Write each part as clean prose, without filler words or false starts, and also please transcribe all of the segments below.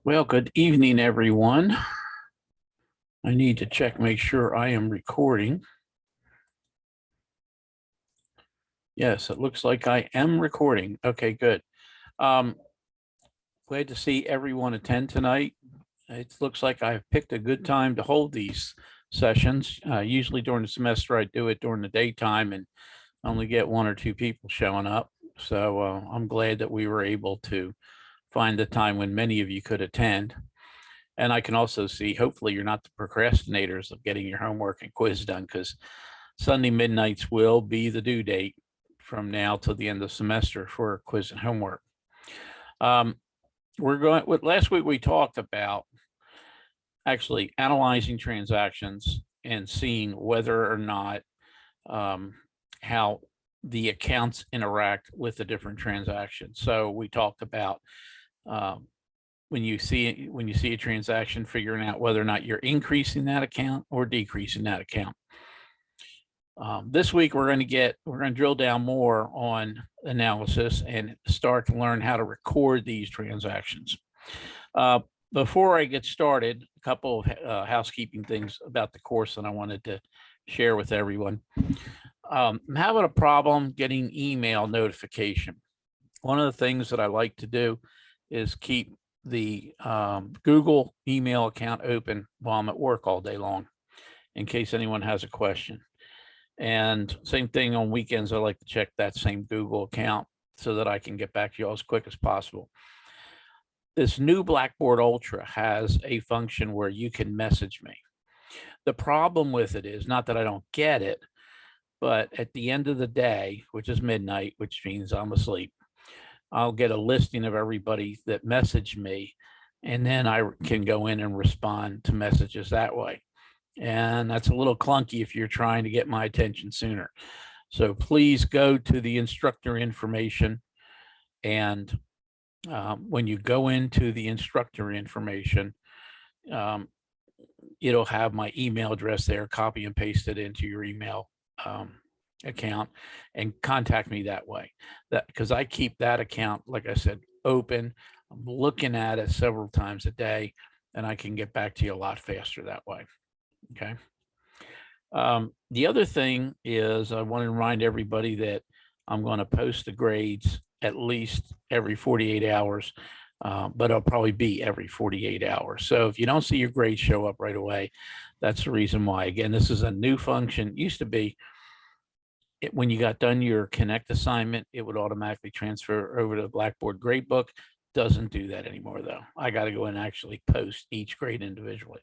Well, good evening, everyone. I need to check, make sure I am recording. Yes, it looks like I am recording. Okay, good. Glad to see everyone attend tonight. It looks like I've picked a good time to hold these sessions. Usually during the semester, I do it during the daytime and only get one or two people showing up. So I'm glad that we were able to find the time when many of you could attend. And I can also see, hopefully you're not the procrastinators of getting your homework and quiz done, because Sunday midnights will be the due date from now till the end of the semester for quiz and homework. We're going with last week we talked about actually analyzing transactions and seeing whether or not how the accounts interact with the different transactions. So we talked about when you see a transaction, figuring out whether or not you're increasing that account or decreasing that account. This week we're going to drill down more on analysis and start to learn how to record these transactions. Before I get started, a couple of housekeeping things about the course that I wanted to share with everyone. I'm having a problem getting email notification. One of the things that I like to do is keep the Google email account open while I'm at work all day long, in case anyone has a question. And same thing on weekends, I like to check that same Google account so that I can get back to you all as quick as possible. This new Blackboard Ultra has a function where you can message me. The problem with it is not that I don't get it, but at the end of the day, which is midnight, which means I'm asleep, I'll get a listing of everybody that messaged me, and then I can go in and respond to messages that way. And that's a little clunky if you're trying to get my attention sooner. So please go to the instructor information. And when you go into the instructor information, it'll have my email address there, copy and paste it into your email account and contact me that way. That because I keep that account, like I said, open. I'm looking at it several times a day, and I can get back to you a lot faster that way. Okay. The other thing is I want to remind everybody that I'm going to post the grades at least every 48 hours, but it'll probably be every 48 hours. So if you don't see your grades show up right away, that's the reason why. Again, this is a new function. It used to be when you got done your Connect assignment, it would automatically transfer over to the Blackboard gradebook. Doesn't do that anymore, though. I got to go and actually post each grade individually.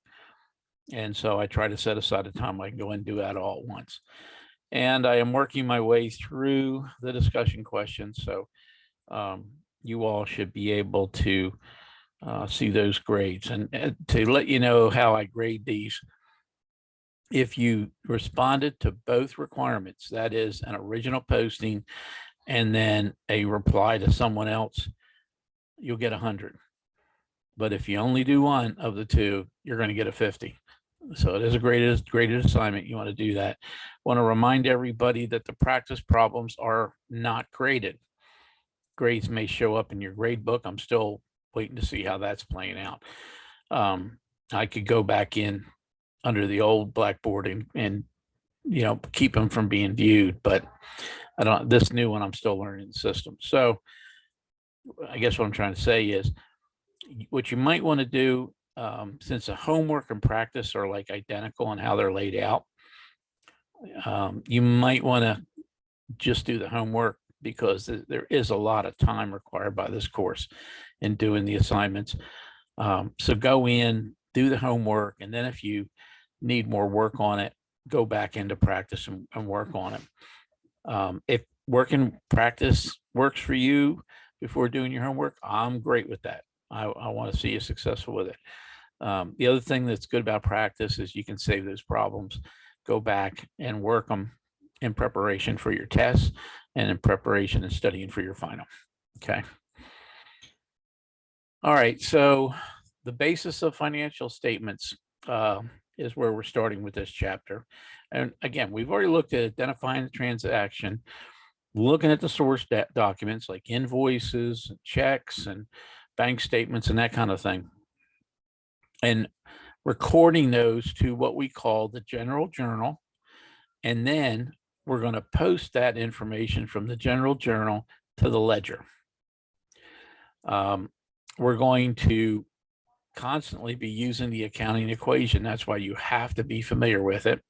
And so I try to set aside a time I can go and do that all at once. And I am working my way through the discussion questions. So you all should be able to see those grades. And to let you know how I grade these, if you responded to both requirements, that is an original posting and then a reply to someone else, you'll get 100. But if you only do one of the two, you're going to get a 50. So it is a graded assignment. You want to do that. Want to remind everybody that the practice problems are not graded. Grades may show up in your grade book. I'm still waiting to see how that's playing out. I could go back in under the old Blackboard and you know, keep them from being viewed, but I don't. This new one, I'm still learning the system. So I guess what I'm trying to say is, what you might want to do, since the homework and practice are like identical in how they're laid out, you might want to just do the homework, because there is a lot of time required by this course in doing the assignments. So go in, do the homework, and then if you need more work on it, go back into practice and work on it. If work and practice works for you before doing your homework, I'm great with that. I want to see you successful with it. The other thing that's good about practice is you can save those problems, go back and work them in preparation for your tests and in preparation and studying for your final. Okay. All right. So the basis of financial statements is where we're starting with this chapter. And again, we've already looked at identifying the transaction, looking at the source documents like invoices, checks, and bank statements and that kind of thing. and recording those to what we call the general journal. And then we're going to post that information from the general journal to the ledger. We're going to constantly be using the accounting equation. That's why you have to be familiar with it.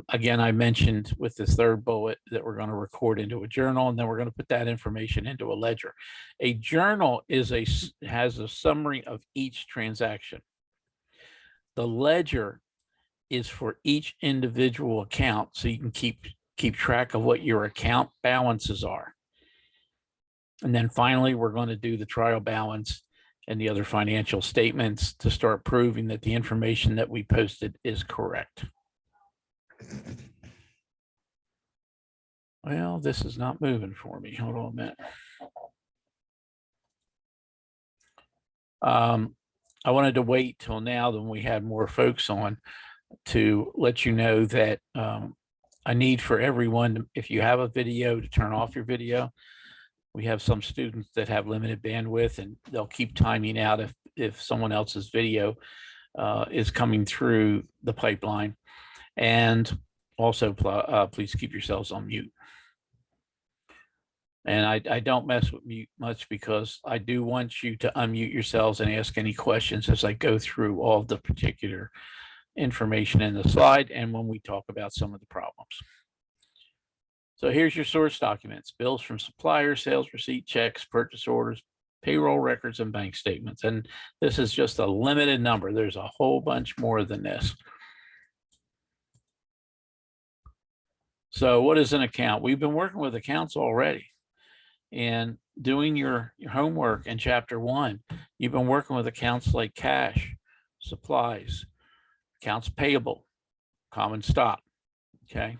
Again, I mentioned with this third bullet that we're going to record into a journal, and then we're going to put that information into a ledger. A journal has a summary of each transaction. The ledger is for each individual account, so you can keep track of what your account balances are. And then finally, we're going to do the trial balance and the other financial statements to start proving that the information that we posted is correct. Well, this is not moving for me. Hold on a minute. I wanted to wait till now when we had more folks on to let you know that I need for everyone, if you have a video, to turn off your video. We have some students that have limited bandwidth, and they'll keep timing out if someone else's video is coming through the pipeline. And also, please keep yourselves on mute. And I don't mess with mute much because I do want you to unmute yourselves and ask any questions as I go through all the particular information in the slide and when we talk about some of the problems. So here's your source documents: bills from suppliers, sales receipt, checks, purchase orders, payroll records, and bank statements. And this is just a limited number. There's a whole bunch more than this. So what is an account? We've been working with accounts already and doing your homework in chapter 1. You've been working with accounts like cash, supplies, accounts payable, common stock. Okay.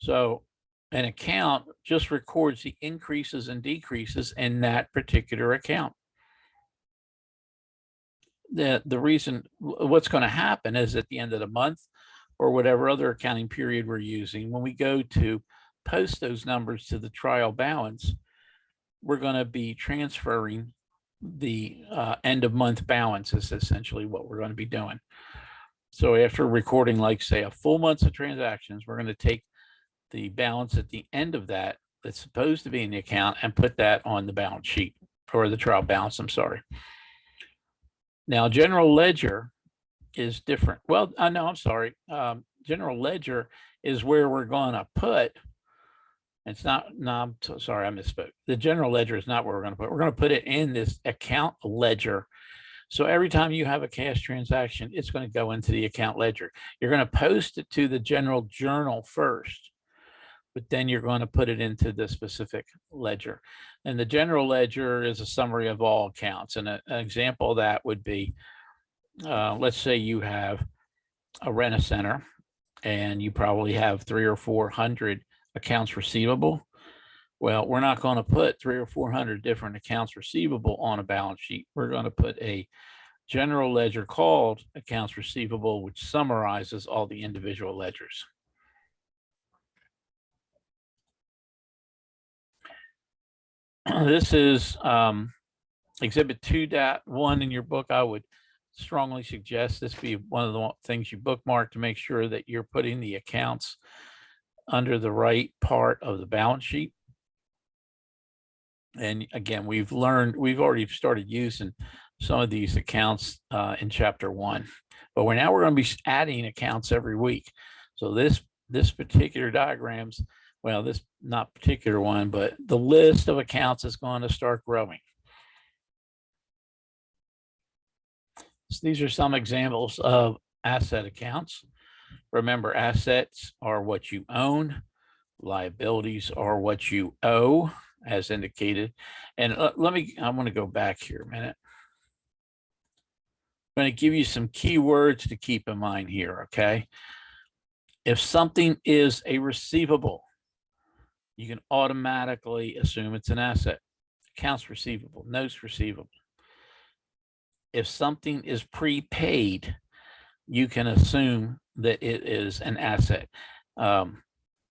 So an account just records the increases and decreases in that particular account. The reason what's going to happen is at the end of the month or whatever other accounting period we're using, when we go to post those numbers to the trial balance, we're going to be transferring the end of month balance is essentially what we're going to be doing. So after recording, like say a full month of transactions, we're going to take the balance at the end of that that's supposed to be in the account and put that on the balance sheet, or the trial balance, I'm sorry. Now, general ledger is different. Well, no, I'm sorry. General ledger is where we're going to put, it's not, no, I'm sorry, I misspoke. The general ledger is not where we're going to put. We're going to put it in this account ledger. So every time you have a cash transaction, it's going to go into the account ledger. You're going to post it to the general journal first, but then you're going to put it into the specific ledger. And the general ledger is a summary of all accounts. And an example of that would be, let's say you have a rent-a-center and you probably have 300 or 400 accounts receivable. Well, we're not going to put 300 or 400 different accounts receivable on a balance sheet. We're going to put a general ledger called accounts receivable, which summarizes all the individual ledgers. This is Exhibit 2.1 in your book. I would strongly suggest this be one of the things you bookmark to make sure that you're putting the accounts under the right part of the balance sheet. And again, we've already started using some of these accounts in chapter 1, but we're going to be adding accounts every week. So this particular diagrams, well, this not particular one, but the list of accounts is going to start growing. So these are some examples of asset accounts. Remember, assets are what you own. Liabilities are what you owe, as indicated. And I want to go back here a minute. I'm going to give you some key words to keep in mind here, okay? If something is a receivable, you can automatically assume it's an asset. Accounts receivable, notes receivable. If something is prepaid, you can assume that it is an asset.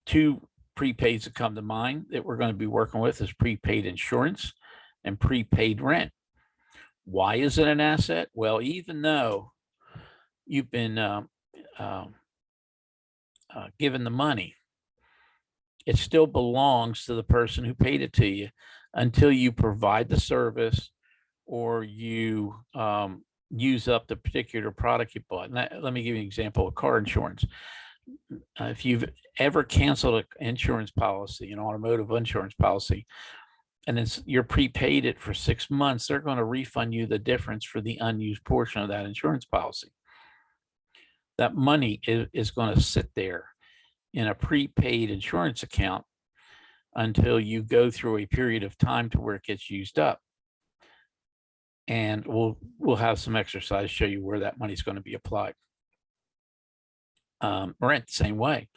Two prepaids that come to mind that we're going to be working with is prepaid insurance and prepaid rent. Why is it an asset? Well, even though you've been given the money, it still belongs to the person who paid it to you until you provide the service or you use up the particular product you bought. And let me give you an example of car insurance. If you've ever canceled an insurance policy, an automotive insurance policy, and you're prepaid it for 6 months, they're going to refund you the difference for the unused portion of that insurance policy. That money is going to sit there in a prepaid insurance account until you go through a period of time to where it gets used up. And we'll have some exercise show you where that money is going to be applied. Rent, same way.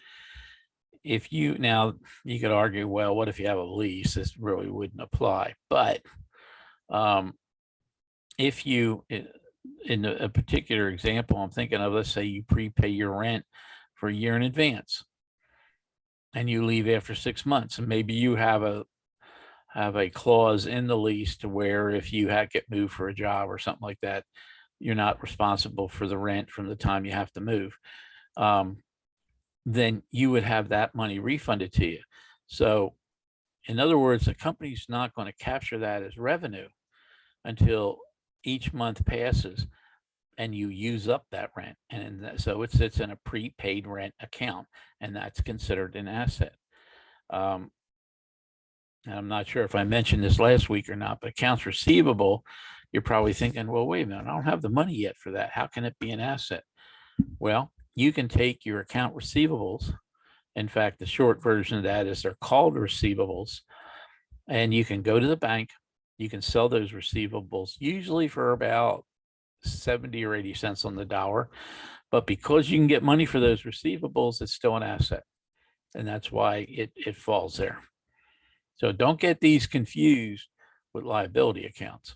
If you could argue, well, what if you have a lease? This really wouldn't apply. But if you, in a particular example I'm thinking of, let's say you prepay your rent for a year in advance, and you leave after 6 months, and maybe you have a clause in the lease to where if you get moved for a job or something like that, you're not responsible for the rent from the time you have to move. Then you would have that money refunded to you. So in other words, the company's not going to capture that as revenue until each month passes and you use up that rent. And so it sits in a prepaid rent account, and that's considered an asset. And I'm not sure if I mentioned this last week or not, but accounts receivable, you're probably thinking, well, wait a minute, I don't have the money yet for that. How can it be an asset? Well, you can take your account receivables. In fact, the short version of that is they're called receivables. And you can go to the bank. You can sell those receivables, usually for about 70 or 80 cents on the dollar. But because you can get money for those receivables, it's still an asset. And that's why it falls there. So don't get these confused with liability accounts.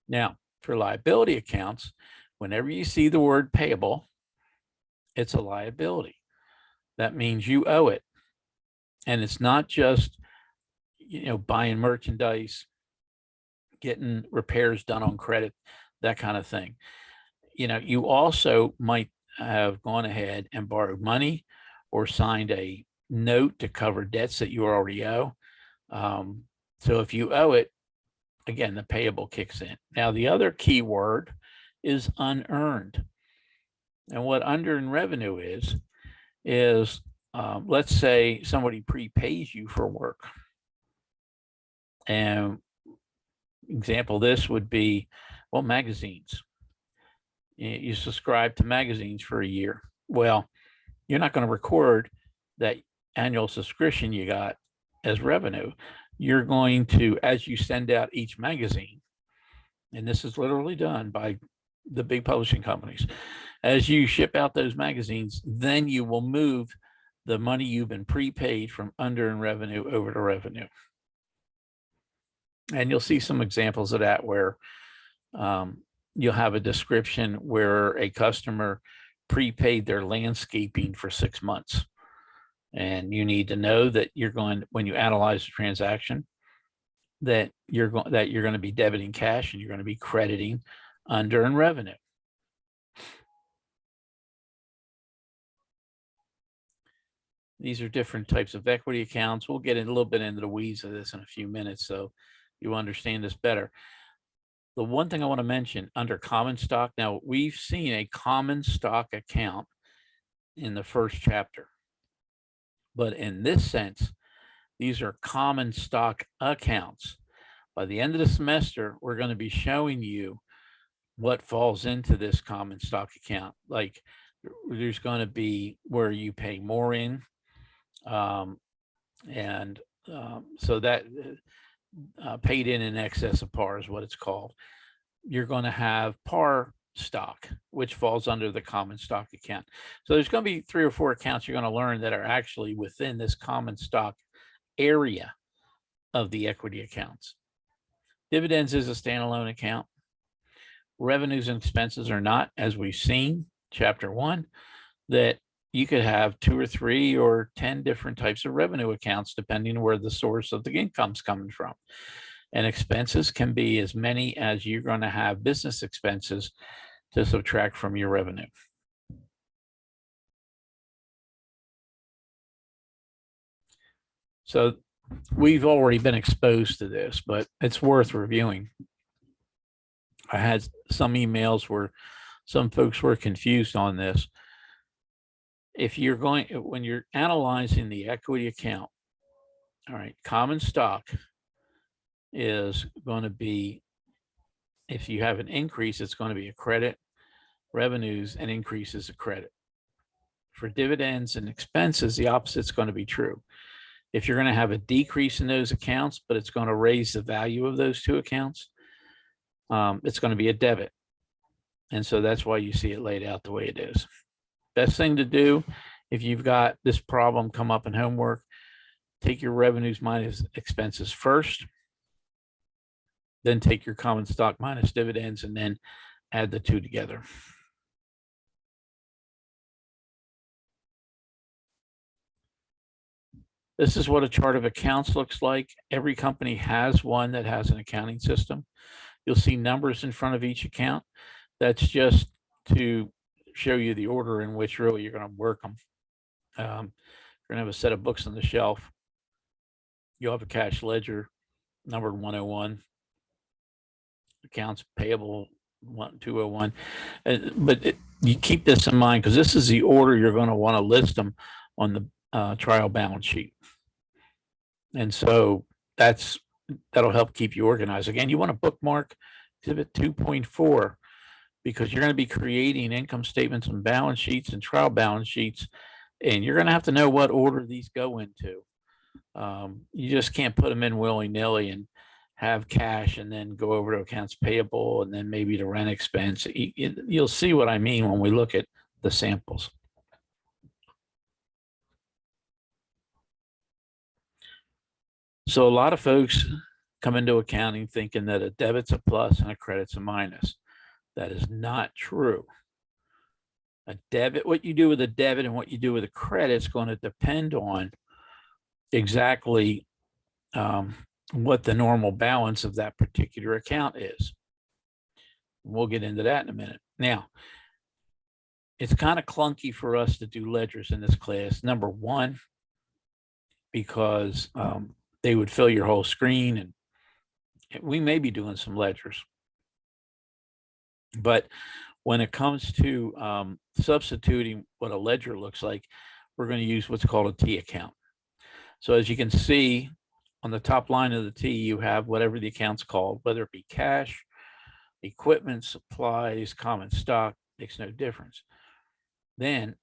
Now, for liability accounts, whenever you see the word payable, it's a liability. That means you owe it. And it's not just, buying merchandise, getting repairs done on credit, that kind of thing. You also might have gone ahead and borrowed money or signed a note to cover debts that you already owe. So if you owe it, again, the payable kicks in. Now, the other key word is unearned. And what unearned revenue is let's say somebody prepays you for work. And example, this would be, well, magazines. You subscribe to magazines for a year. Well, you're not going to record that annual subscription you got as revenue. You're going to, as you send out each magazine, and this is literally done by the big publishing companies, as you ship out those magazines, then you will move the money you've been prepaid from unearned revenue over to revenue. And you'll see some examples of that where you'll have a description where a customer prepaid their landscaping for 6 months. And you need to know that when you analyze the transaction, that you're going to be debiting cash and you're going to be crediting unearned revenue. These are different types of equity accounts. We'll get a little bit into the weeds of this in a few minutes, so you understand this better. The one thing I want to mention under common stock, now we've seen a common stock account in the first chapter, but in this sense, these are common stock accounts. By the end of the semester, we're going to be showing you what falls into this common stock account. Like there's going to be where you pay more in. So that paid in excess of par is what it's called. You're going to have par stock, which falls under the common stock account. So there's going to be 3 or 4 accounts you're going to learn that are actually within this common stock area of the equity accounts. Dividends is a standalone account. Revenues and expenses are not, as we've seen, chapter 1, that you could have 2 or 3 or 10 different types of revenue accounts, depending on where the source of the income's coming from. And expenses can be as many as you're going to have business expenses to subtract from your revenue. So we've already been exposed to this, but it's worth reviewing. I had some emails where some folks were confused on this. If you're going, when you're analyzing the equity account, all right, common stock is going to be, if you have an increase, it's going to be a credit. Revenues and increases a credit. For dividends and expenses, the opposite is going to be true. If you're going to have a decrease in those accounts, but it's going to raise the value of those two accounts, it's going to be a debit. And so that's why you see it laid out the way it is. Best thing to do, if you've got this problem come up in homework, take your revenues minus expenses first, then take your common stock minus dividends, and then add the two together. This is what a chart of accounts looks like. Every company has one that has an accounting system. You'll see numbers in front of each account. That's just to show you the order in which really you're going to work them. You're going to have a set of books on the shelf. You'll have a cash ledger numbered 101, accounts payable 201. But you keep this in mind because this is the order you're going to want to list them on the trial balance sheet. And so that'll help keep you organized. Again, you want to bookmark exhibit 2.4 because you're going to be creating income statements and balance sheets and trial balance sheets, and you're going to have to know what order these go into. You just can't put them in willy-nilly and have cash and then go over to accounts payable and then maybe to rent expense. You'll see what I mean when we look at the samples. So a lot of folks come into accounting thinking that a debit's a plus and a credit's a minus. That is not true. A debit, what you do with a debit and what you do with a credit is going to depend on exactly what the normal balance of that particular account is. We'll get into that in a minute. Now, it's kind of clunky for us to do ledgers in this class. Number one, because they would fill your whole screen, and we may be doing some ledgers. But when it comes to substituting what a ledger looks like, we're going to use what's called a T account. So as you can see on the top line of the T, you have whatever the account's called, whether it be cash, equipment, supplies, common stock, makes no difference. Then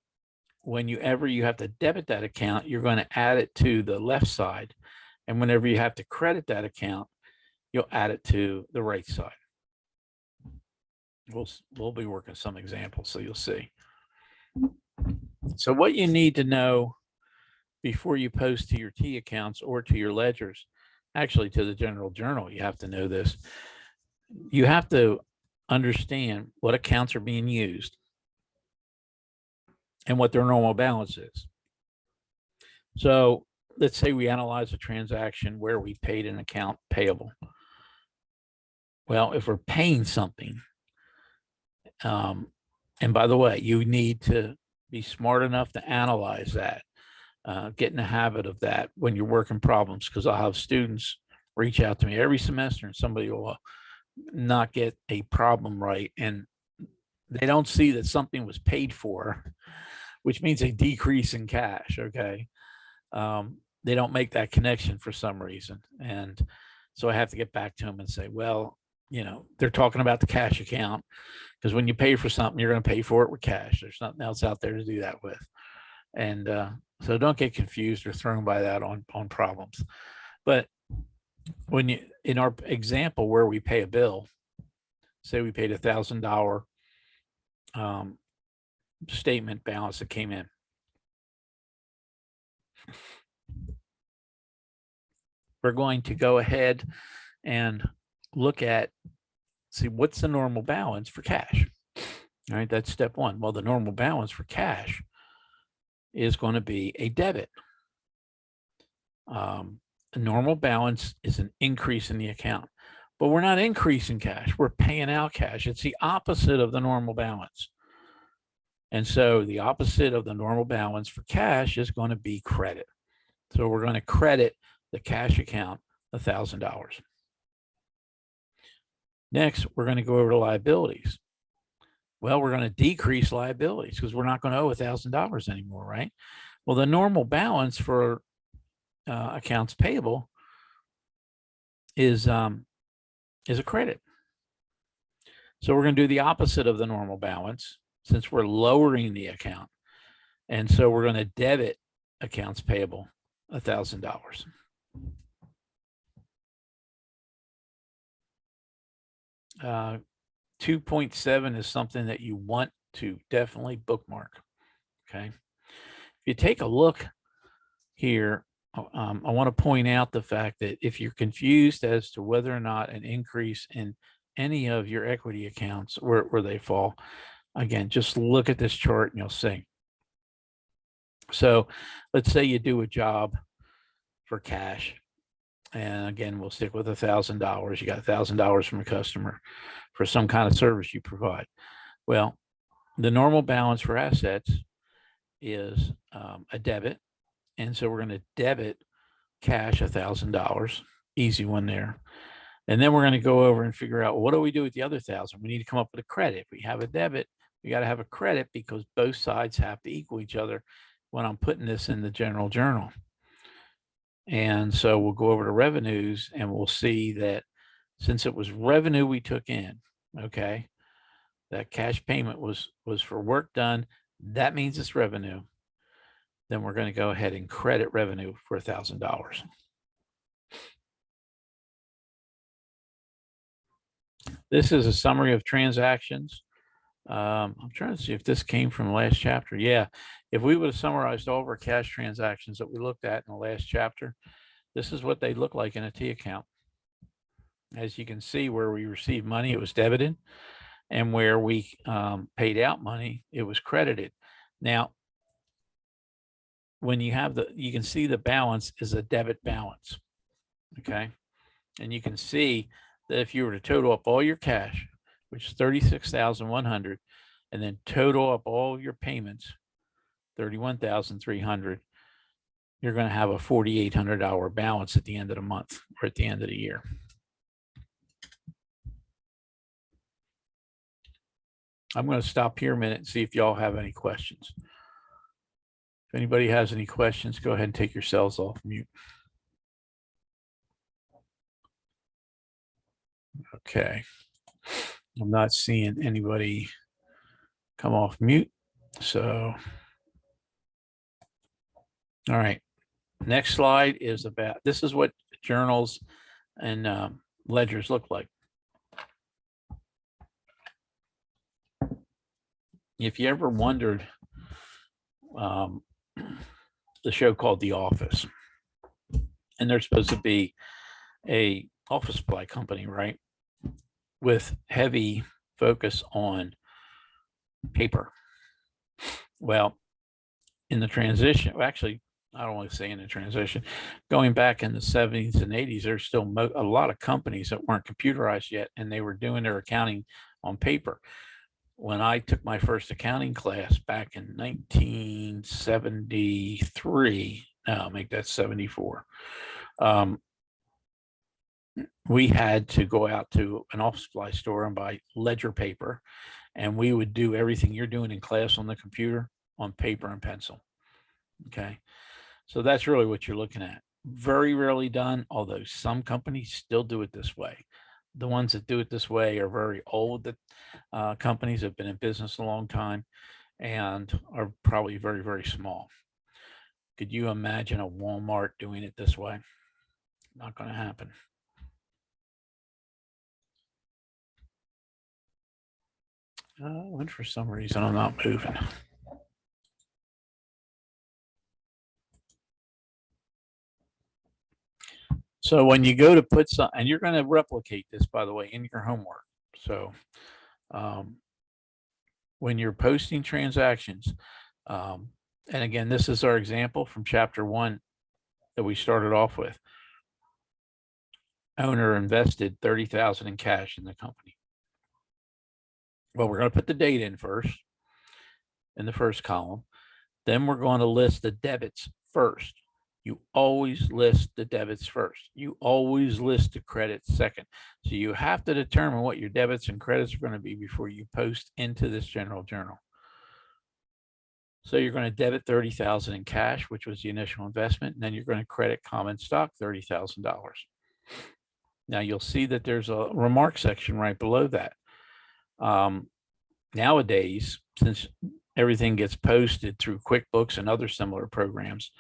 whenever you have to debit that account, you're going to add it to the left side. And whenever you have to credit that account, you'll add it to the right side. We'll be working some examples, so you'll see. So what you need to know before you post to your T accounts or to your ledgers, actually to the general journal, you have to know this. You have to understand what accounts are being used and what their normal balance is. So let's say we analyze a transaction where we paid an account payable. Well, if we're paying something, and by the way, you need to be smart enough to analyze that, get in the habit of that when you're working problems, because I'll have students reach out to me every semester and somebody will not get a problem right. And they don't see that something was paid for, which means a decrease in cash. Okay. They don't make that connection for some reason. And so I have to get back to them and say, well, you know, they're talking about the cash account, because when you pay for something, you're going to pay for it with cash. There's nothing else out there to do that with. And so don't get confused or thrown by that on problems. But when you, in our example where we pay a bill, say we paid $1,000 statement balance that came in. We're going to go ahead and look at, see what's the normal balance for cash. All right, that's step one. Well, the normal balance for cash is going to be a debit. A normal balance is an increase in the account, but we're not increasing cash. We're paying out cash. It's the opposite of the normal balance. And so the opposite of the normal balance for cash is going to be credit. So we're going to credit the cash account $1,000. Next, we're going to go over to liabilities. Well, we're going to decrease liabilities because we're not going to owe $1,000 anymore, right? Well, the normal balance for accounts payable is a credit. So we're going to do the opposite of the normal balance since we're lowering the account. And so we're going to debit accounts payable $1,000. Uh, 2.7 is something that you want to definitely bookmark. Okay. If you take a look here, I want to point out the fact that if you're confused as to whether or not an increase in any of your equity accounts, where they fall, again, just look at this chart and you'll see. So let's say you do a job for cash. And again, we'll stick with $1,000. You got $1,000 from a customer for some kind of service you provide. Well, the normal balance for assets is a debit. And so we're going to debit cash $1,000. Easy one there. And then we're going to go over and figure out, what do we do with the other 1,000? We need to come up with a credit. If we have a debit, we got to have a credit because both sides have to equal each other when I'm putting this in the general journal. And so we'll go over to revenues and we'll see that since it was revenue we took in, okay, that cash payment was for work done. That means it's revenue. Then we're going to go ahead and credit revenue for $1,000. This is a summary of transactions. I'm trying to see if this came from the last chapter. Yeah, if we would have summarized all of our cash transactions that we looked at in the last chapter, this is what they look like in a T account. As you can see, where we received money, it was debited, and where we paid out money, it was credited. Now, when you have you can see the balance is a debit balance, okay? And you can see that if you were to total up all your cash, which is $36,100, and then total up all your payments, $31,300, you're going to have a $4,800 balance at the end of the month or at the end of the year. I'm going to stop here a minute and see if y'all have any questions. If anybody has any questions, go ahead and take yourselves off mute. Okay. I'm not seeing anybody come off mute. So, all right. Next slide is about, this is what journals and ledgers look like. If you ever wondered, the show called The Office, and they're supposed to be a office supply company, right? With heavy focus on paper. Well, in the transition, actually, I don't want to say in the transition, going back in the 70s and 80s, there's still a lot of companies that weren't computerized yet, and they were doing their accounting on paper. When I took my first accounting class back in 1973, no, make that 74, we had to go out to an office supply store and buy ledger paper, and we would do everything you're doing in class on the computer on paper and pencil. Okay, so that's really what you're looking at. Very rarely done, although some companies still do it this way. The ones that do it this way are very old companies that have been in business a long time and are probably very, very small. Could you imagine a Walmart doing it this way? Not going to happen. And for some reason, I'm not moving. So when you go to put some, and you're going to replicate this, by the way, in your homework. So when you're posting transactions, and again, this is our example from chapter 1 that we started off with. owner invested 30,000 in cash in the company. Well, we're going to put the date in first in the first column. Then we're going to list the debits first. You always list the debits first. You always list the credits second. So you have to determine what your debits and credits are going to be before you post into this general journal. So you're going to debit 30,000 in cash, which was the initial investment, and then you're going to credit common stock $30,000. Now you'll see that there's a remark section right below that. Nowadays, since everything gets posted through QuickBooks and other similar programs,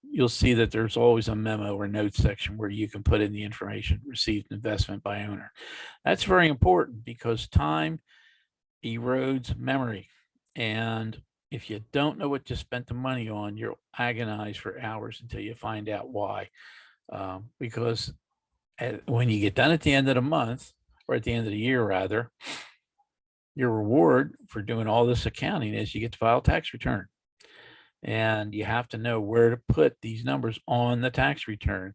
you'll see that there's always a memo or notes section where you can put in the information received investment by owner. That's very important because time erodes memory. And if you don't know what you spent the money on, you'll agonize for hours until you find out why. Because when you get done at the end of the month, or at the end of the year rather, your reward for doing all this accounting is you get to file a tax return. And you have to know where to put these numbers on the tax return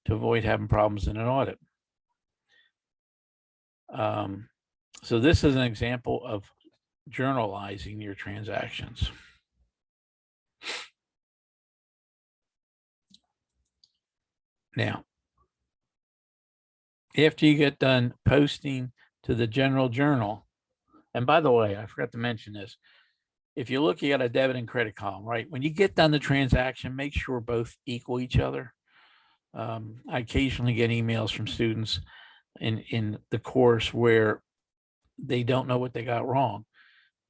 to avoid having problems in an audit. So this is an example of journalizing your transactions. Now, after you get done posting to the general journal, and by the way, I forgot to mention this. If you're looking at a debit and credit column, right, when you get done the transaction, make sure both equal each other. I occasionally get emails from students in the course where they don't know what they got wrong.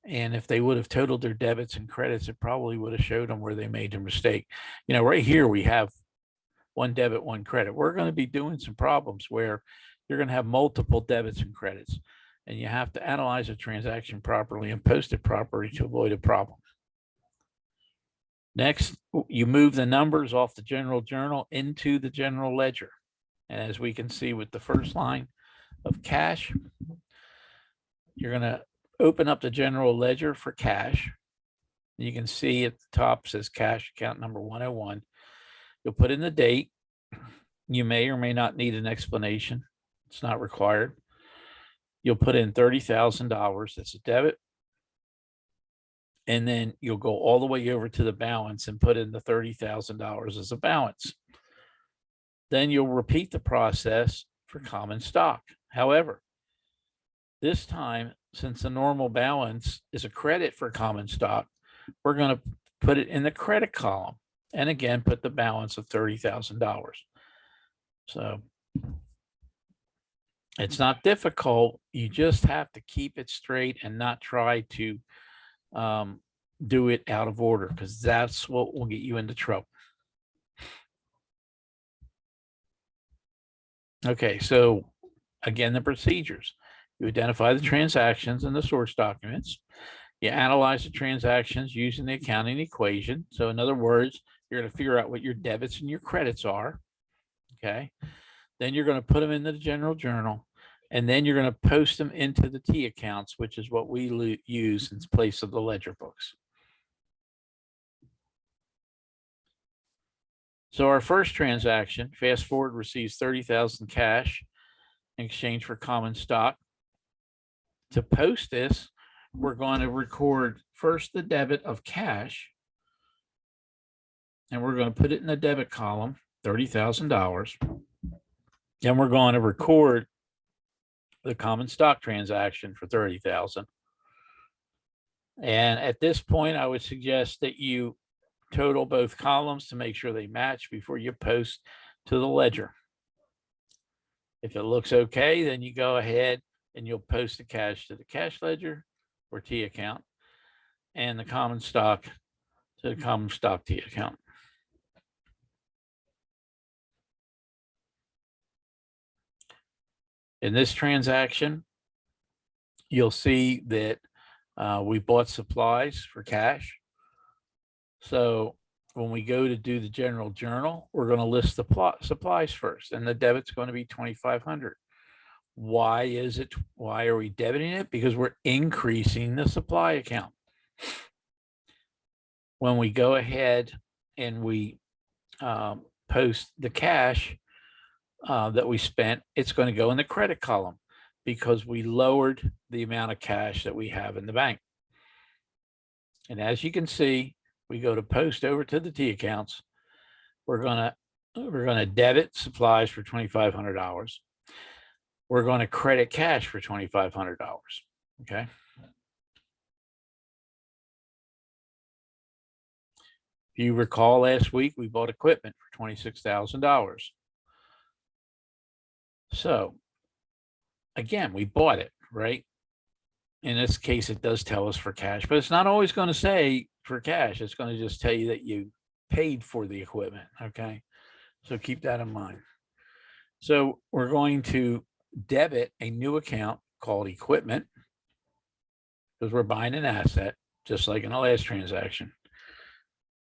And if they would have totaled their debits and credits, it probably would have showed them where they made their mistake. You know, right here we have one debit, one credit. We're going to be doing some problems where you're going to have multiple debits and credits. And you have to analyze a transaction properly and post it properly to avoid a problem. Next, you move the numbers off the general journal into the general ledger. And as we can see with the first line of cash, you're going to open up the general ledger for cash. You can see at the top says cash account number 101. You'll put in the date. You may or may not need an explanation. It's not required. You'll put in $30,000. That's a debit. And then you'll go all the way over to the balance and put in the $30,000 as a balance. Then you'll repeat the process for common stock. However, this time, since the normal balance is a credit for common stock, we're going to put it in the credit column. And again, put the balance of $30,000. So it's not difficult. You just have to keep it straight and not try to do it out of order, because that's what will get you into trouble. Okay, so again, the procedures. You identify the transactions in the source documents. You analyze the transactions using the accounting equation. So in other words, you're going to figure out what your debits and your credits are. Okay. Then you're going to put them into the general journal, and then you're going to post them into the T accounts, which is what we use in place of the ledger books. So our first transaction, Fast Forward receives 30,000 cash in exchange for common stock. To post this, we're going to record first the debit of cash, and we're going to put it in the debit column, $30,000. Then we're going to record the common stock transaction for 30,000. And at this point, I would suggest that you total both columns to make sure they match before you post to the ledger. If it looks okay, then you go ahead and you'll post the cash to the cash ledger or T account, and the common stock to the common stock T account. In this transaction, you'll see that we bought supplies for cash. So when we go to do the general journal, we're going to list the supplies first, and the debit's going to be $2,500. Why is it? Why are we debiting it? Because we're increasing the supply account. When we go ahead and we post the cash, that we spent, it's going to go in the credit column because we lowered the amount of cash that we have in the bank. And as you can see, we go to post over to the T accounts. We're going to debit supplies for $2,500. We're going to credit cash for $2,500. Okay. If you recall last week, we bought equipment for $26,000. So again, we bought it, right? In this case, it does tell us for cash, but it's not always going to say for cash. It's going to just tell you that you paid for the equipment. Okay. So keep that in mind. So we're going to debit a new account called equipment because we're buying an asset, just like in the last transaction.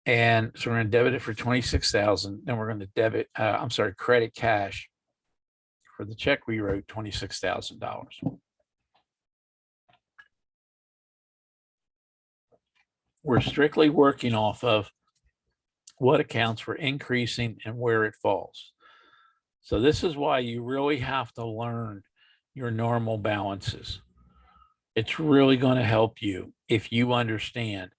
And so we're going to debit it for $26,000. Then we're going to debit, credit cash for the check we wrote, $26,000. We're strictly working off of what accounts we're increasing and where it falls. So this is why you really have to learn your normal balances. It's really going to help you if you understand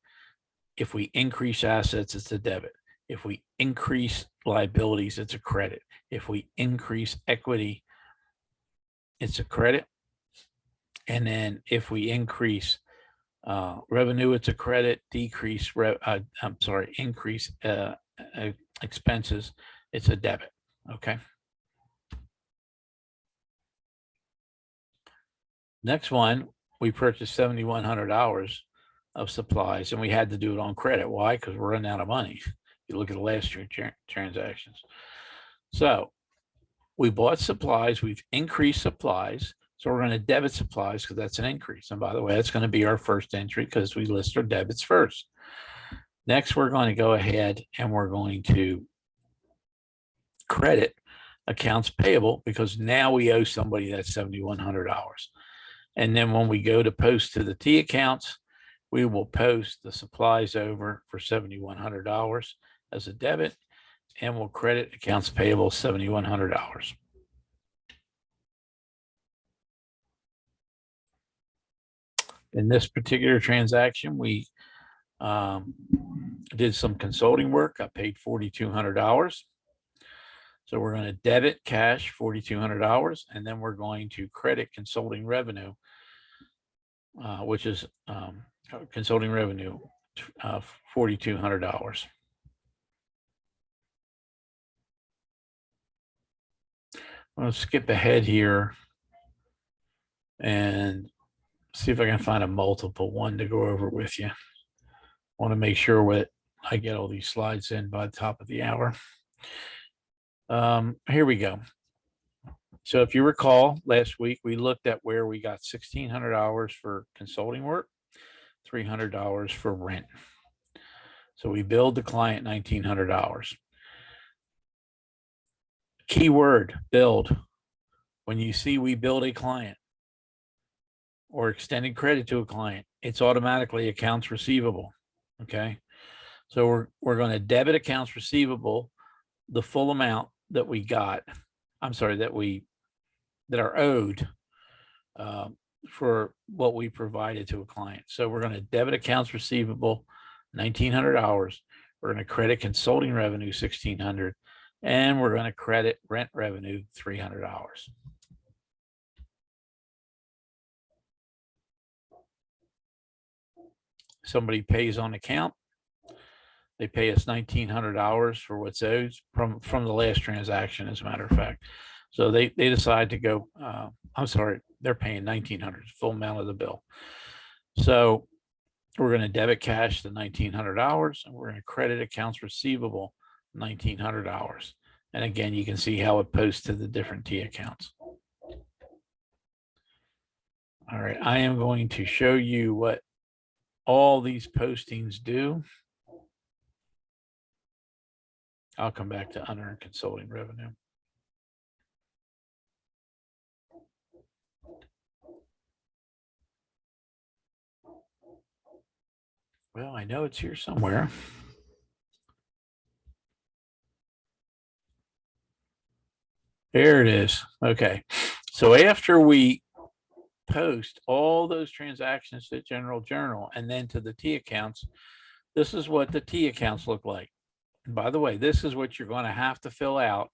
if we increase assets, it's a debit. If we increase liabilities, it's a credit. If we increase equity, it's a credit. And then if we increase revenue, it's a credit. Increase expenses, it's a debit. Okay. Next one, we purchased $7,100 of supplies, and we had to do it on credit. Why? Because we're running out of money. You look at the last year transactions. So we bought supplies. We've increased supplies. So we're going to debit supplies because that's an increase. And by the way, that's going to be our first entry because we list our debits first. Next, we're going to go ahead and we're going to credit accounts payable because now we owe somebody that $7,100. And then when we go to post to the T accounts, we will post the supplies over for $7,100 as a debit, and we'll credit accounts payable $7,100. In this particular transaction, we did some consulting work. I paid $4,200. So we're going to debit cash $4,200, and then we're going to credit consulting revenue, which is consulting revenue, $4,200. I'm going to skip ahead here and see if I can find a multiple one to go over with you. I want to make sure that I get all these slides in by the top of the hour. Here we go. So if you recall, last week we looked at where we got $1,600 for consulting work, $300 for rent. So we billed the client $1,900. Keyword, billed. When you see we billed a client or extended credit to a client, it's automatically accounts receivable. Okay. So we're going to debit accounts receivable, the full amount that we got, that are owed for what we provided to a client. So we're going to debit accounts receivable, $1,900. We're going to credit consulting revenue, $1,600, and we're going to credit rent revenue, $300. Somebody pays on account. They pay us $1,900 for what's owed from the last transaction, as a matter of fact. So they decide to go, they're paying $1,900, full amount of the bill. So we're going to debit cash the $1,900, and we're going to credit accounts receivable $1,900. And again, you can see how it posts to the different T accounts. All right, I am going to show you what all these postings do. I'll come back to unearned consulting revenue. Well, I know it's here somewhere. There it is. Okay. So after we post all those transactions to General Journal and then to the T accounts, this is what the T accounts look like. And by the way, this is what you're going to have to fill out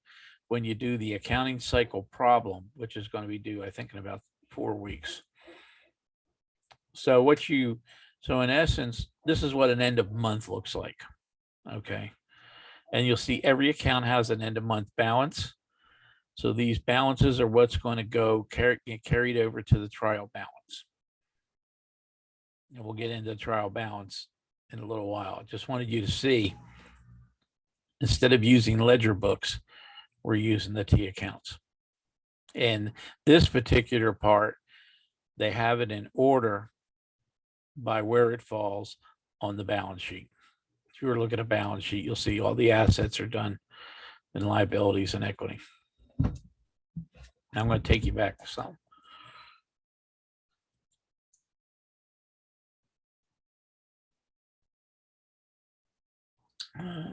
when you do the accounting cycle problem, which is going to be due, I think, in about 4 weeks. So in essence, this is what an end of month looks like. Okay. And you'll see every account has an end of month balance. So these balances are what's going to get carried over to the trial balance. And we'll get into the trial balance in a little while. I just wanted you to see, instead of using ledger books, we're using the T accounts. And this particular part, they have it in order by where it falls on the balance sheet. If you were looking at a balance sheet, you'll see all the assets are done in liabilities and equity. Now I'm going to take you back to some.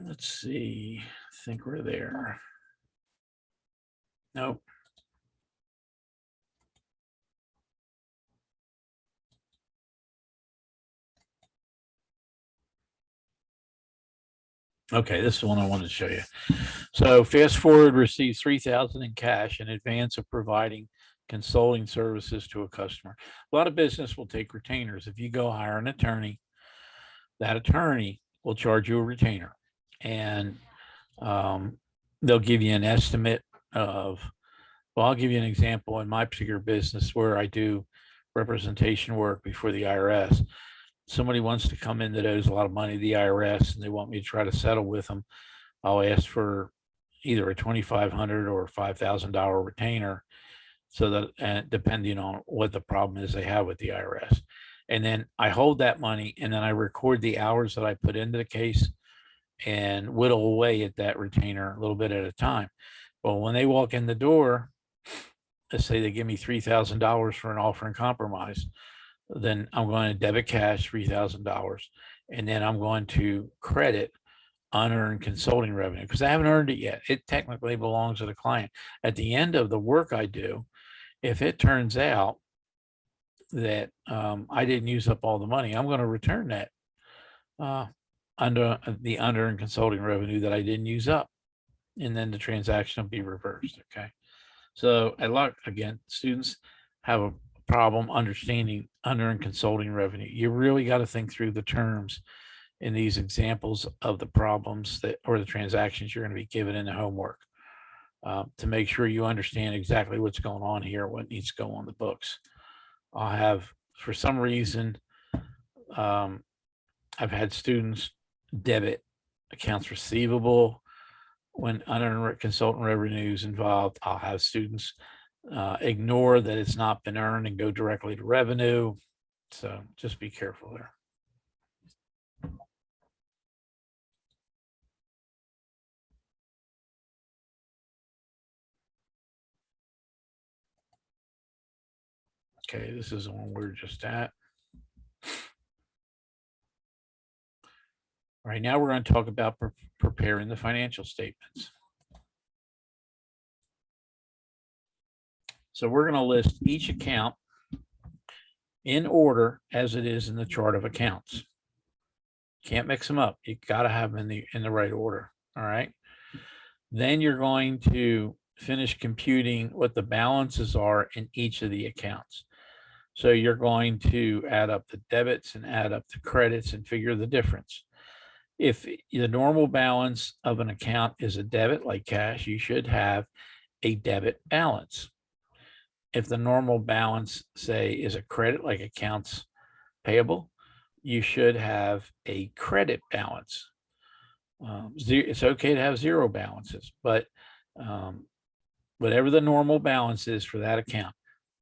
Let's see. I think we're there. Nope. Okay, this is the one I wanted to show you. So fast forward receives $3,000 in cash in advance of providing consulting services to a customer. A lot of business will take retainers. If you go hire an attorney, that attorney will charge you a retainer, and they'll give you an estimate of, well, I'll give you an example in my particular business where I do representation work before the IRS. Somebody wants to come in that owes a lot of money to the IRS and they want me to try to settle with them. I'll ask for either a $2,500 or $5,000 retainer, so that depending on what the problem is they have with the IRS. And then I hold that money and then I record the hours that I put into the case and whittle away at that retainer a little bit at a time. Well, when they walk in the door, let's say they give me $3,000 for an offer in compromise, then I'm going to debit cash $3,000, and then I'm going to credit unearned consulting revenue because I haven't earned it yet. It technically belongs to the client. At the end of the work I do, if it turns out that I didn't use up all the money, I'm going to return that under the unearned consulting revenue that I didn't use up, and then the transaction will be reversed. Okay. So again, students have a problem understanding unearned consulting revenue. You really got to think through the terms in these examples of the problems that, or the transactions you're going to be given in the homework, to make sure you understand exactly what's going on here, what needs to go on the books. I'll have, for some reason, I've had students debit accounts receivable when unearned consultant revenue is involved. I'll have students ignore that it's not been earned and go directly to revenue. So just be careful there. Okay, this is the one we're just at. All right, now we're going to talk about preparing the financial statements. So we're going to list each account in order as it is in the chart of accounts. Can't mix them up. You got to have them in the right order. All right. Then you're going to finish computing what the balances are in each of the accounts. So you're going to add up the debits and add up the credits and figure the difference. If the normal balance of an account is a debit, like cash, you should have a debit balance. If the normal balance, say, is a credit, like accounts payable, you should have a credit balance. It's okay to have zero balances, but whatever the normal balance is for that account,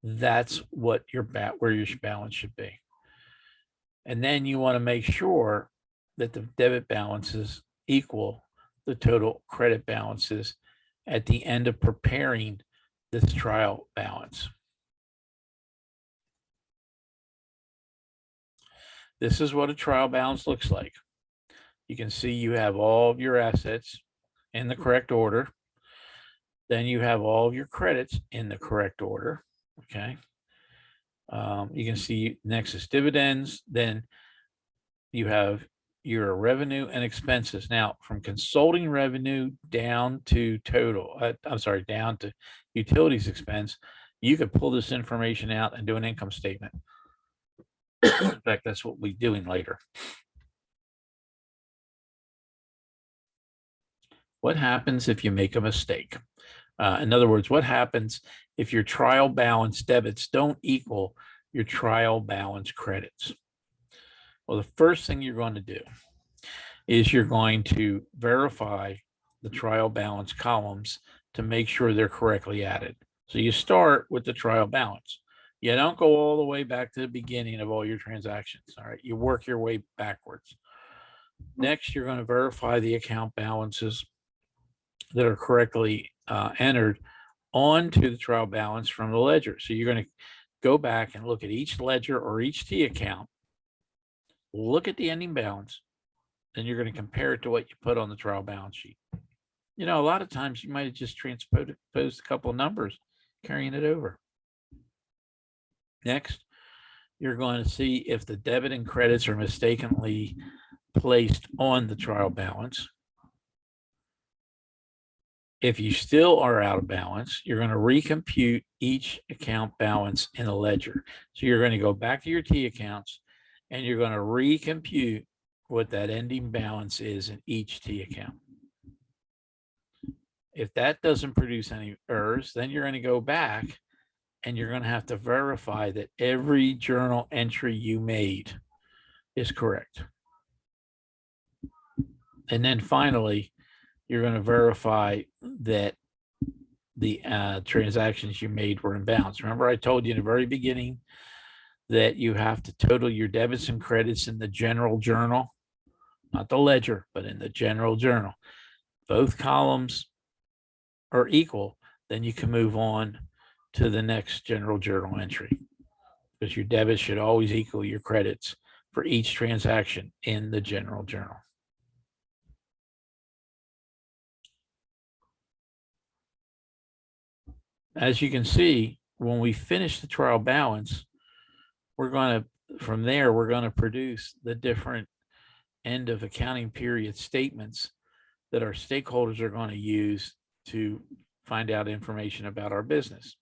that's what where your balance should be. And then you want to make sure that the debit balances equal the total credit balances at the end of preparing this trial balance. This is what a trial balance looks like. You can see you have all of your assets in the correct order. Then you have all of your credits in the correct order. Okay. You can see next is dividends. Then you have your revenue and expenses. Now, from consulting revenue down to total, down to utilities expense, you could pull this information out and do an income statement. In fact, that's what we're doing later. What happens if you make a mistake? In other words, what happens if your trial balance debits don't equal your trial balance credits? Well, the first thing you're going to do is you're going to verify the trial balance columns to make sure they're correctly added. So you start with the trial balance. You don't go all the way back to the beginning of all your transactions. All right. You work your way backwards. Next, you're going to verify the account balances that are correctly entered onto the trial balance from the ledger. So you're going to go back and look at each ledger or each T account, look at the ending balance, then you're going to compare it to what you put on the trial balance sheet. You know, a lot of times you might have just transposed a couple of numbers, carrying it over. Next, you're going to see if the debit and credits are mistakenly placed on the trial balance. If you still are out of balance, you're going to recompute each account balance in the ledger. So you're going to go back to your T accounts and you're going to recompute what that ending balance is in each T account. If that doesn't produce any errors, then you're going to go back and you're going to have to verify that every journal entry you made is correct. And then finally, you're going to verify that the transactions you made were in balance. Remember, I told you in the very beginning that you have to total your debits and credits in the general journal, not the ledger, but in the general journal. Both columns are equal, then you can move on to the next general journal entry, because your debits should always equal your credits for each transaction in the general journal. As you can see, when we finish the trial balance, from there, we're going to produce the different end of accounting period statements that our stakeholders are going to use to find out information about our business.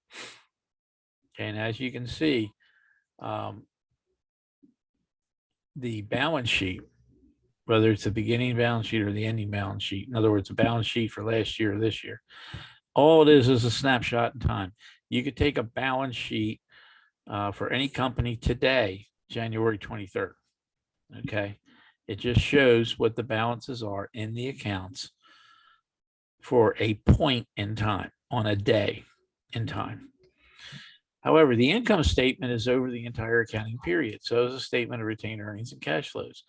And as you can see, the balance sheet, whether it's the beginning balance sheet or the ending balance sheet, in other words, a balance sheet for last year or this year, all it is a snapshot in time. You could take a balance sheet for any company today, January 23rd. Okay. It just shows what the balances are in the accounts for a point in time, on a day in time. However, the income statement is over the entire accounting period. So is a statement of retained earnings and cash flows.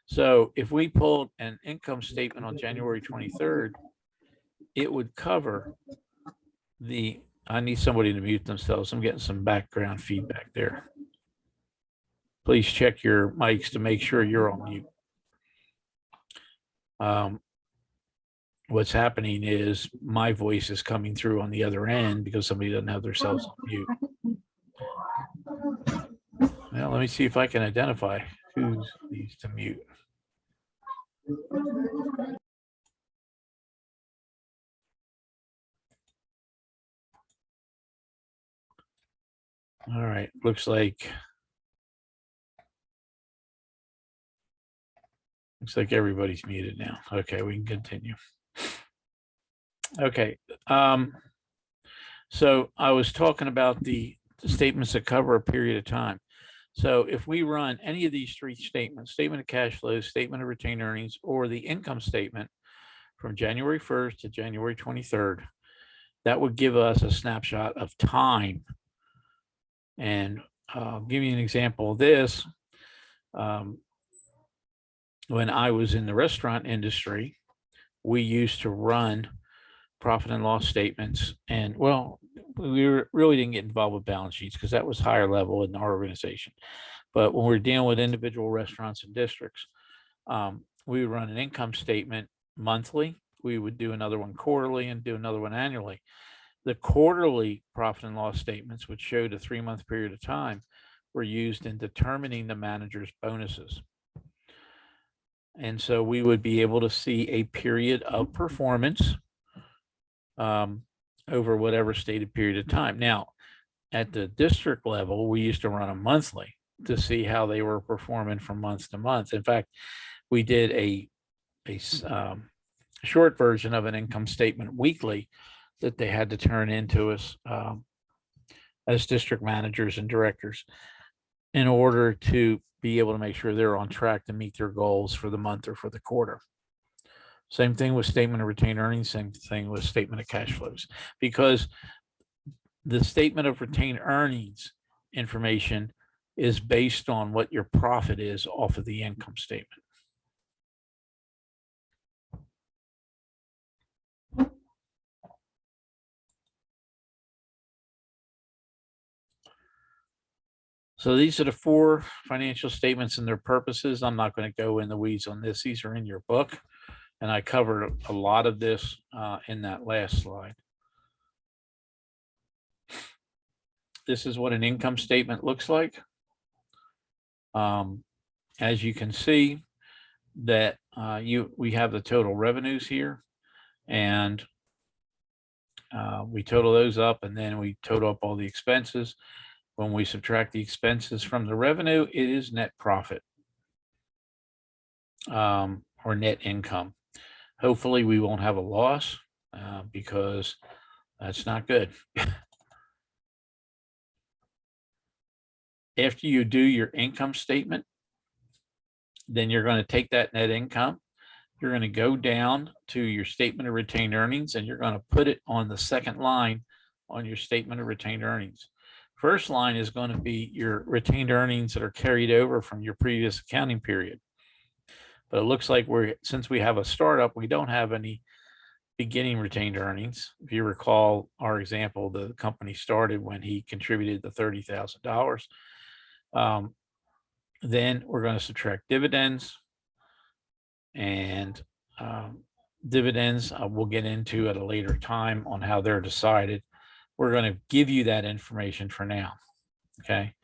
So if we pulled an income statement on January 23rd, it would cover I need somebody to mute themselves. I'm getting some background feedback there. Please check your mics to make sure you're on mute. What's happening is my voice is coming through on the other end because somebody doesn't have their cells on mute. Well, let me see if I can identify who needs to mute. All right, looks like everybody's muted now. Okay, we can continue. Okay, so I was talking about the statements that cover a period of time. So if we run any of these three statements, statement of cash flows, statement of retained earnings, or the income statement from January 1st to January 23rd, that would give us a snapshot of time. And I'll give you an example of this. When I was in the restaurant industry, we used to run profit and loss statements. And well, we really didn't get involved with balance sheets because that was higher level in our organization. But when we're dealing with individual restaurants and districts, we would run an income statement monthly we would do another one quarterly and do another one annually. The quarterly profit and loss statements, which showed a 3-month period of time, were used in determining the manager's bonuses. And so we would be able to see a period of performance over whatever stated period of time. Now, at the district level, we used to run them monthly to see how they were performing from month to month. In fact, we did a short version of an income statement weekly that they had to turn into us as district managers and directors in order to be able to make sure they're on track to meet their goals for the month or for the quarter. Same thing with statement of retained earnings, same thing with statement of cash flows, because the statement of retained earnings information is based on what your profit is off of the income statement. So these are the 4 financial statements and their purposes. I'm not going to go in the weeds on this. These are in your book. And I covered a lot of this in that last slide. This is what an income statement looks like. As you can see that we have the total revenues here, and we total those up, and then we total up all the expenses. When we subtract the expenses from the revenue, it is net profit or net income. Hopefully we won't have a loss because that's not good. After you do your income statement, then you're going to take that net income. You're going to go down to your statement of retained earnings, and you're going to put it on the second line on your statement of retained earnings. First line is going to be your retained earnings that are carried over from your previous accounting period. But it looks like since we have a startup, we don't have any beginning retained earnings. If you recall our example, the company started when he contributed the $30,000. Then we're going to subtract dividends, and dividends we'll get into at a later time on how they're decided. We're going to give you that information for now. Okay.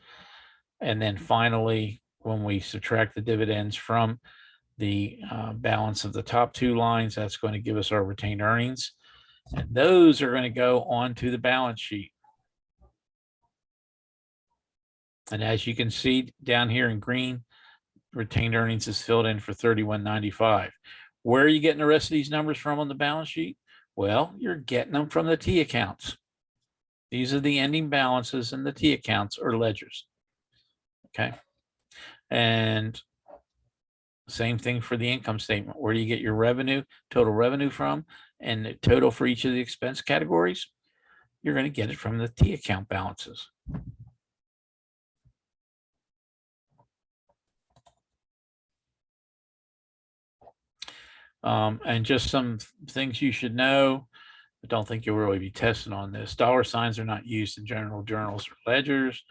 And then finally, when we subtract the dividends from the balance of the top 2 lines, that's going to give us our retained earnings. And those are going to go onto the balance sheet. And as you can see down here in green, retained earnings is filled in for $31.95. Where are you getting the rest of these numbers from on the balance sheet? Well, you're getting them from the T accounts. These are the ending balances in the T accounts or ledgers. Okay. And same thing for the income statement. Where do you get your revenue, total revenue from, and the total for each of the expense categories? You're going to get it from the T account balances. And just some things you should know. I don't think you'll really be testing on this. Dollar signs are not used in general journals or ledgers.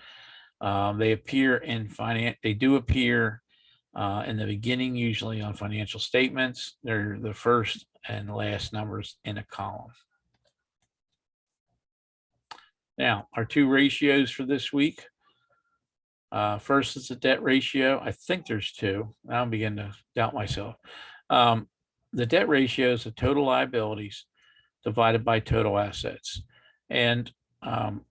They appear in finance. They do appear in the beginning, usually on financial statements. They're the first and last numbers in a column. Now, our 2 ratios for this week. First is the debt ratio. I think there's 2. I'm beginning to doubt myself. The debt ratio is the total liabilities divided by total assets. And the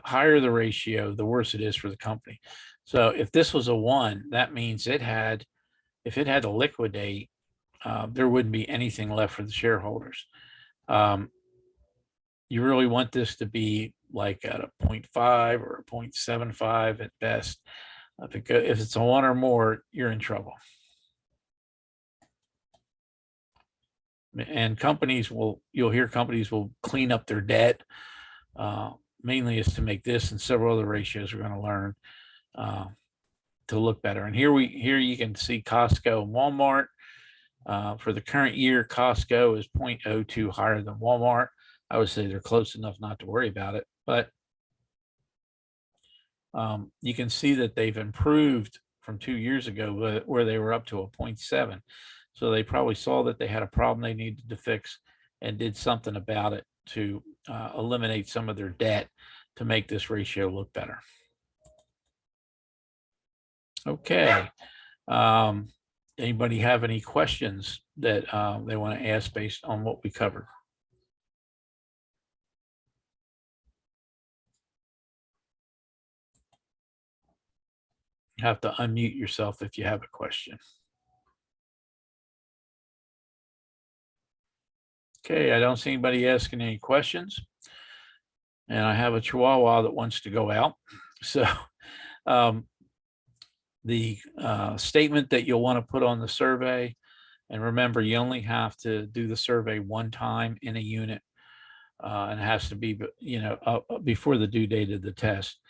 higher the ratio, the worse it is for the company. So if this was a 1, that means if it had to liquidate, there wouldn't be anything left for the shareholders. You really want this to be like at a 0.5 or a 0.75 at best. If it's a 1 or more, you're in trouble. And you'll hear companies will clean up their debt. Mainly is to make this and several other ratios we're going to learn to look better. And here you can see Costco and Walmart. For the current year, Costco is 0.02 higher than Walmart. I would say they're close enough not to worry about it, but you can see that they've improved from 2 years ago where they were up to a 0.7. So they probably saw that they had a problem they needed to fix and did something about it to eliminate some of their debt to make this ratio look better. Okay. Anybody have any questions that they want to ask based on what we covered? You have to unmute yourself if you have a question. Okay, I don't see anybody asking any questions. And I have a Chihuahua that wants to go out. So the statement that you'll want to put on the survey, and remember, you only have to do the survey one time in a unit, and it has to be, before the due date of the test.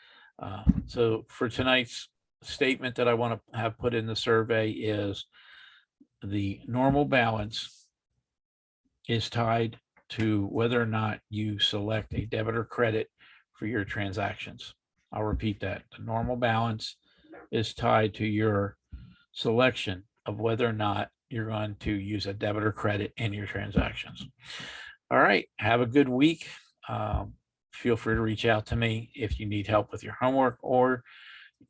So for tonight's statement that I want to have put in the survey is the normal balance is tied to whether or not you select a debit or credit for your transactions. I'll repeat that. The normal balance is tied to your selection of whether or not you're going to use a debit or credit in your transactions. All right. Have a good week. Feel free to reach out to me if you need help with your homework or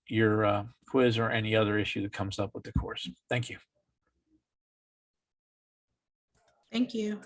your quiz or any other issue that comes up with the course. Thank you. Thank you.